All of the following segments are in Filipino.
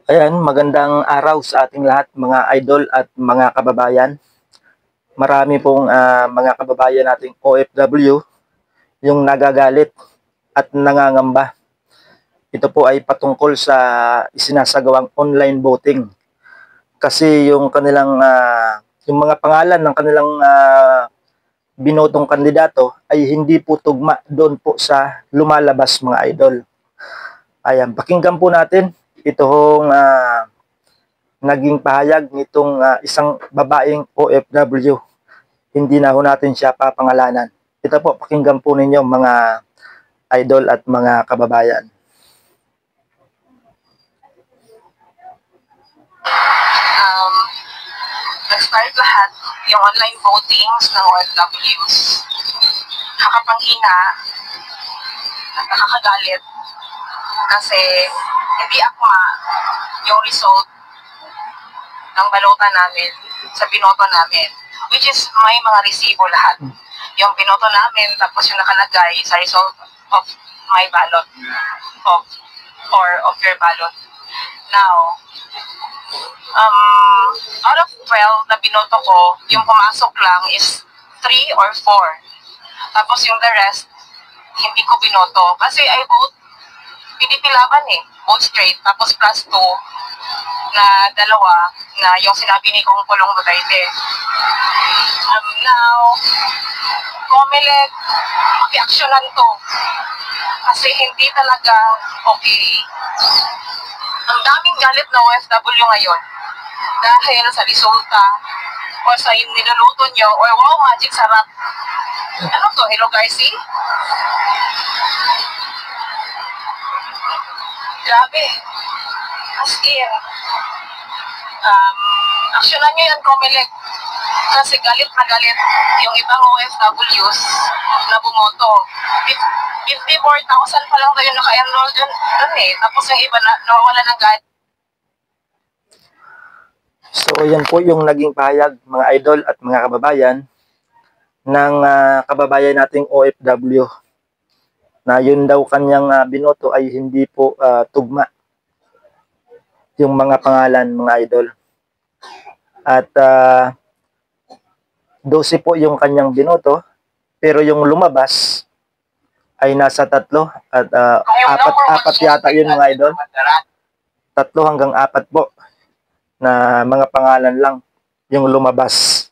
Ayan, magandang araw sa ating lahat mga idol at mga kababayan. Marami pong mga kababayan nating OFW yung nagagalit at nangangamba. Ito po ay patungkol sa isinasagawang online voting. Kasi yung kanilang yung mga pangalan ng kanilang binotong kandidato ay hindi po tugma doon po sa lumalabas mga idol. Ayan, pakinggan po natin itong naging pahayag nitong isang babaeng OFW. Hindi na ho natin siya papangalanan. Ito po, pakinggan po ninyo mga idol at mga kababayan. Nag-start lahat yung online votings ng OFWs. Nakapanghina at nakakagalit kasi hindi akma yung result ng balota namin sa binoto namin, which is may mga resibo lahat. Yung binoto namin, tapos yung nakalagay sa result of my ballot of your ballot. Now, out of 12 na binoto ko, yung pumasok lang is 3 or 4. Tapos yung the rest, hindi ko binoto. Kasi I vote PDP Laban vote straight. Tapos plus 2 na dalawa na yung sinabi ni Kong Pulong Duterte. Now, Comelec, i-actionan to. Kasi hindi talaga okay. Ang daming galit na OFW ngayon dahil sa resulta o sa niluluto nyo or wow, magic sarap. Ano to? Hello Garci? Grabe. As in, actionan nyo yan, Comelec. Kasi galit na galit yung ibang OFWs na bumoto. 54,000 pa lang tayo naka-enroll dun Tapos yung iba na nawawala ng galit. So, yan po yung naging pahayag mga idol at mga kababayan ng kababayan nating OFW na yun daw kanyang binoto ay hindi po tugma yung mga pangalan mga idol. At 12 po yung kanyang binoto pero yung lumabas ay nasa 3 at apat yata yun mga idol. 3 hanggang 4 po na mga pangalan lang yung lumabas.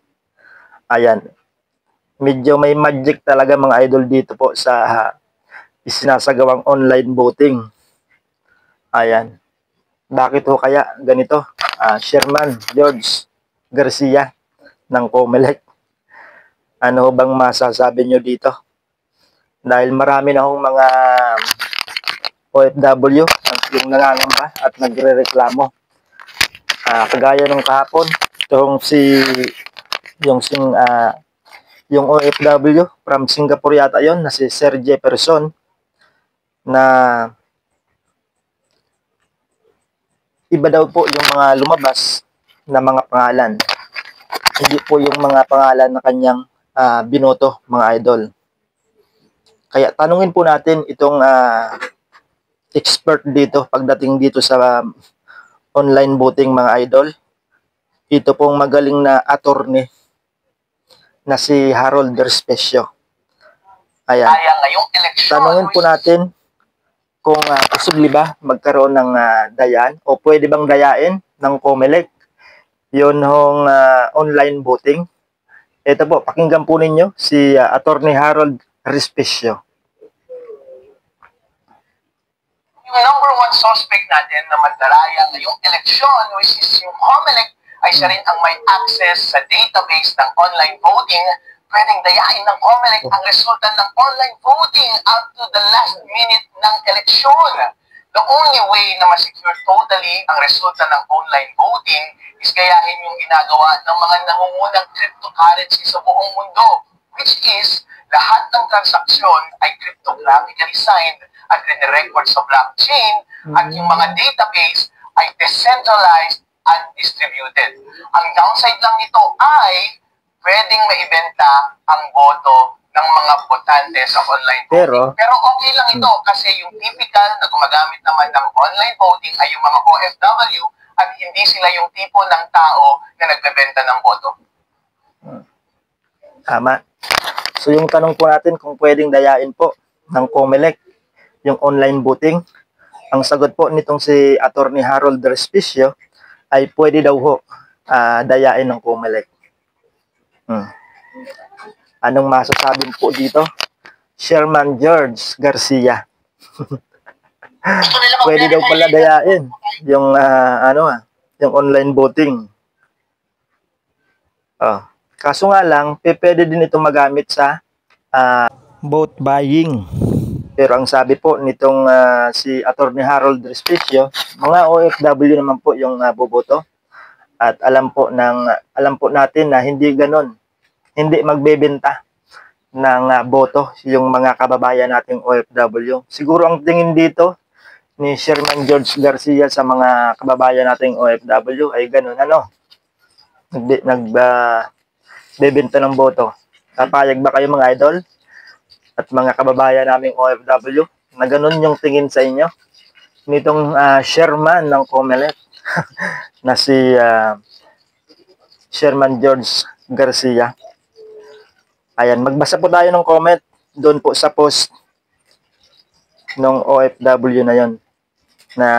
Ayan. Medyo may magic talaga mga idol dito po sa isinasagawang online voting. Ayan. Bakit ho kaya ganito? Sherman George Garcia ng Comelec. Ano bang masasabi nyo dito? Dahil marami na hong mga OFW yung nangangamba at nagre-reklamo. Kagaya nung kahapon, yung OFW from Singapore yata yon na si Sir Jefferson na iba daw po yung mga lumabas na mga pangalan. Hindi po yung mga pangalan na kanyang binoto mga idol. Kaya tanungin po natin itong expert dito pagdating dito sa online voting mga idol. Ito pong magaling na attorney na si Harold Despecio. Ayan. Tanungin po natin kung posible ba magkaroon ng dayaan o pwede bang dayain ng Comelec yun hong online voting. Ito po, pakinggan po ninyo si attorney Harold Despecio. Yung number 1 suspect natin na magdaraya ngayong eleksyon, which is yung Comelec, ay siya rin ang may access sa database ng online voting. Pwedeng dayain ng Comelec ang resulta ng online voting up to the last minute ng eleksyon. The only way na ma-secure totally ang resulta ng online voting is gayahin yung ginagawa ng mga nangungunang cryptocurrency sa buong mundo, which is lahat ng transaksyon ay cryptographically signed at record sa blockchain at yung mga database ay decentralized and distributed. Ang downside lang nito ay pwedeng maibenta ang boto ng mga botante sa online voting. Pero okay lang ito kasi yung typical na gumagamit naman ng online voting ay yung mga OFW at hindi sila yung tipo ng tao na nagbebenta ng boto. Tama. So yung tanong po natin kung pwedeng dayain po ng COMELEC yung online voting, ang sagot po nitong si Attorney Harold Respicio ay pwede daw ho dayain ng COMELEC. Anong masasabi po dito? Sherman George Garcia. Pwede daw pala dayain yung yung online voting. Kaso nga lang, pwede din ito magamit sa vote buying. Pero ang sabi po nitong si Attorney Harold Respicio, mga OFW naman po yung boboto. At alam po natin na hindi ganon. Hindi magbebenta ng boto yung mga kababayan nating OFW. Siguro ang tingin dito ni Sherman George Garcia sa mga kababayan nating OFW ay ganon bebenta ng boto. Papayag ba kayo mga idol at mga kababayan naming OFW na ganun yung tingin sa inyo nitong Sherman ng COMELEC na si Sherman George Garcia? Ayan, magbasa po tayo ng comment doon po sa post ng OFW na yon na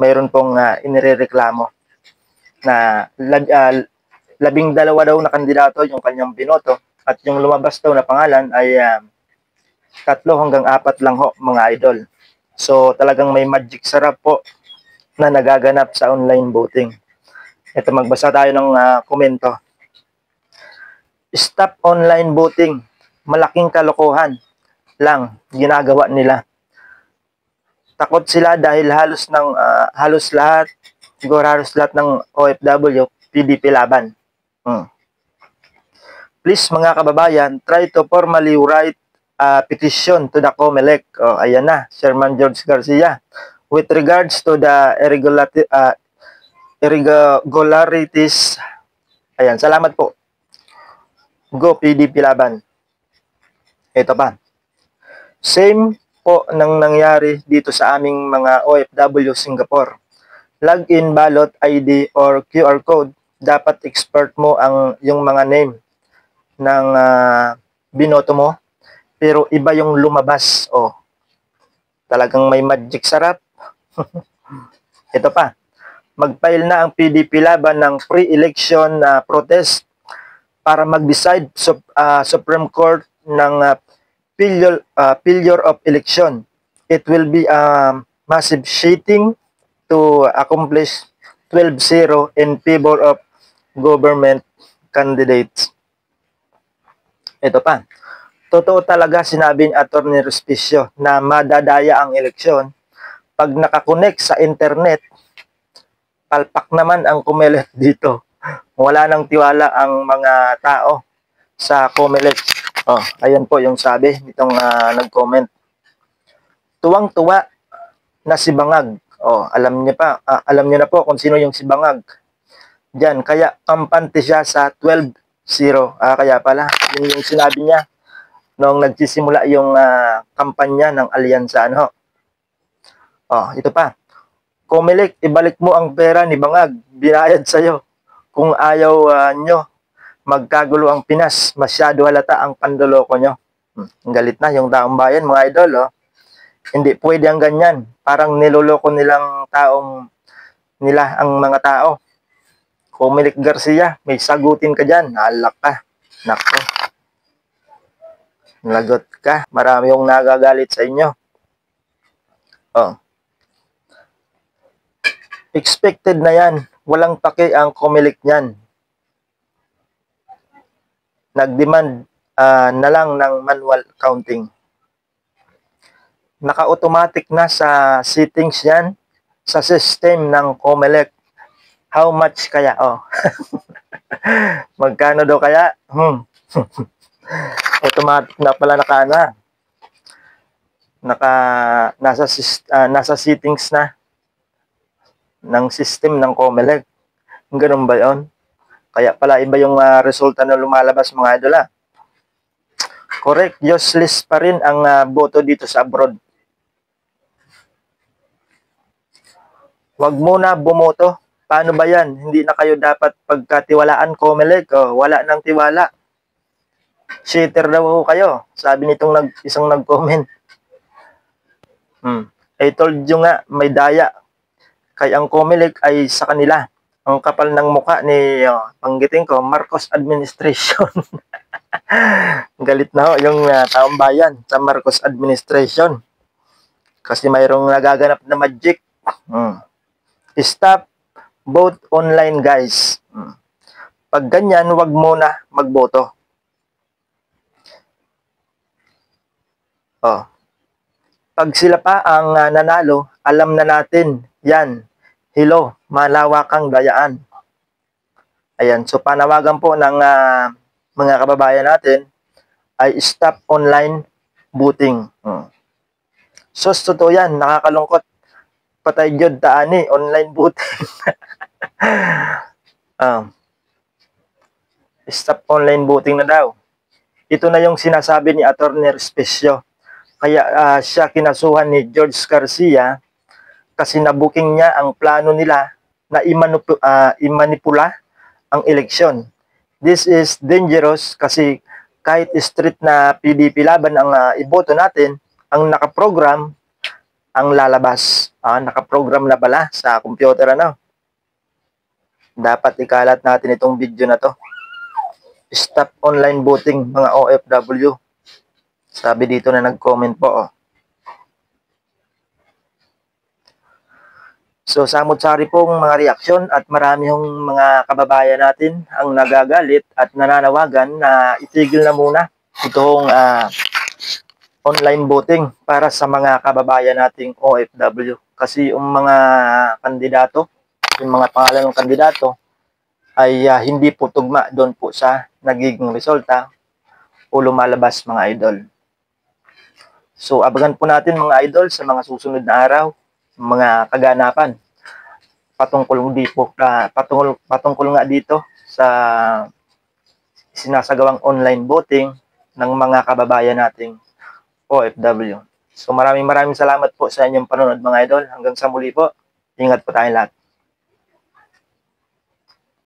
mayroon pong inirereklamo na 12 daw na kandidato yung kanyang binoto at yung lumabas daw na pangalan ay 3 hanggang 4 lang ho mga idol. So talagang may magic sarap po na nagaganap sa online voting. Ito, magbasa tayo ng komento. Stop online voting. Malaking kalokohan lang ginagawa nila. Takot sila dahil halos lahat ng OFW PDP laban. Please mga kababayan, try to formally write a petition to the COMELEC. Ayan na, Sherman George Garcia. With regards to the irregularities. Ayan, salamat po. Go PDP laban. Ito pa. Same po nang nangyari dito sa aming mga OFW Singapore. Login, ballot ID or QR code, dapat expert mo yung mga name ng binoto mo, pero iba yung lumabas. Talagang may magic sarap. Ito pa. Mag-file na ang PDP laban ng pre-election protest para mag-decide Supreme Court ng failure of election. It will be a massive cheating to accomplish 12-0 in favor of government candidates. Ito pa. Totoo talaga sinabi ni Attorney Respicio na madadaya ang eleksyon pag nakakonect sa internet. Palpak naman ang COMELEC dito. Wala nang tiwala ang mga tao sa COMELEC. Ayan po yung sabi nitong nag-comment. Tuwang-tuwa na si Bangag. Alam niyo na po kung sino yung si Bangag. Diyan, kaya kampante siya sa 12-0. Kaya pala, yun yung sinabi niya noong nagsisimula yung kampanya ng alyansa. Ito pa. COMELEC, ibalik mo ang pera ni Bangag. Binayad sa'yo. Kung ayaw nyo, magkagulo ang Pinas. Masyado halata ang pandoloko nyo. Ang galit na yung taong bayan, mga idol. Hindi pwede ang ganyan. Parang niloloko nilang nila ang mga tao. COMELEC Garcia, may sagutin ka dyan. Alak ka. Nako. Lagot ka. Marami yung nagagalit sa inyo. Expected na yan. Walang pake ang COMELEC niyan. Nag-demand na lang ng manual counting. Naka-automatic na sa settings yan sa system ng COMELEC. How much kaya? Magkano daw kaya? Automatic na pala nasa settings na ng system ng COMELEC. Ganun ba yun? Kaya pala iba yung resulta na lumalabas mga idol. Correct, useless pa rin ang boto dito sa abroad. Huwag muna bumoto. Paano ba yan? Hindi na kayo dapat pagkatiwalaan, Comelec. Wala nang tiwala. Cheater daw ho kayo. Sabi nitong isang nag-comment. I told you nga, may daya. Kaya ang Comelec ay sa kanila. Ang kapal ng muka ni, panggiting ko, Marcos administration. Galit na ho yung taong bayan sa Marcos administration. Kasi mayroong nagaganap na magic. Stop vote online, guys. Pag ganyan, wag muna magboto. Pag sila pa ang nanalo, alam na natin, yan, hello, malawakang dayaan. Ayan, so panawagan po ng mga kababayan natin ay stop online voting. So, totoo yan, nakakalungkot. Patay jud taani, online voting. Stop online voting na daw. Ito na yung sinasabi ni Attorney Respecio. Kaya siya kinasuhan ni George Garcia kasi nabuking niya ang plano nila na imanipula ang eleksyon. This is dangerous kasi kahit street na PDP laban ang iboto natin, ang nakaprogram ang lalabas. Nakaprogram na pala sa computer, ano? Dapat ikalat natin itong video na to. Stop online voting, mga OFW. Sabi dito na nag-comment po. So, samot-sari pong mga reaksyon at marami hong mga kababayan natin ang nagagalit at nananawagan na itigil na muna itong online voting para sa mga kababayan nating OFW. Kasi yung mga kandidato, yung mga pangalan ng kandidato ay hindi po tugma doon po sa nagiging resulta o lumalabas, mga idol. So, abangan po natin, mga idol, sa mga susunod na araw, mga kaganapan patungkol nga dito sa sinasagawang online voting ng mga kababayan nating OFW. So, maraming salamat po sa inyong panonood, mga idol. Hanggang sa muli po. Ingat po tayong lahat.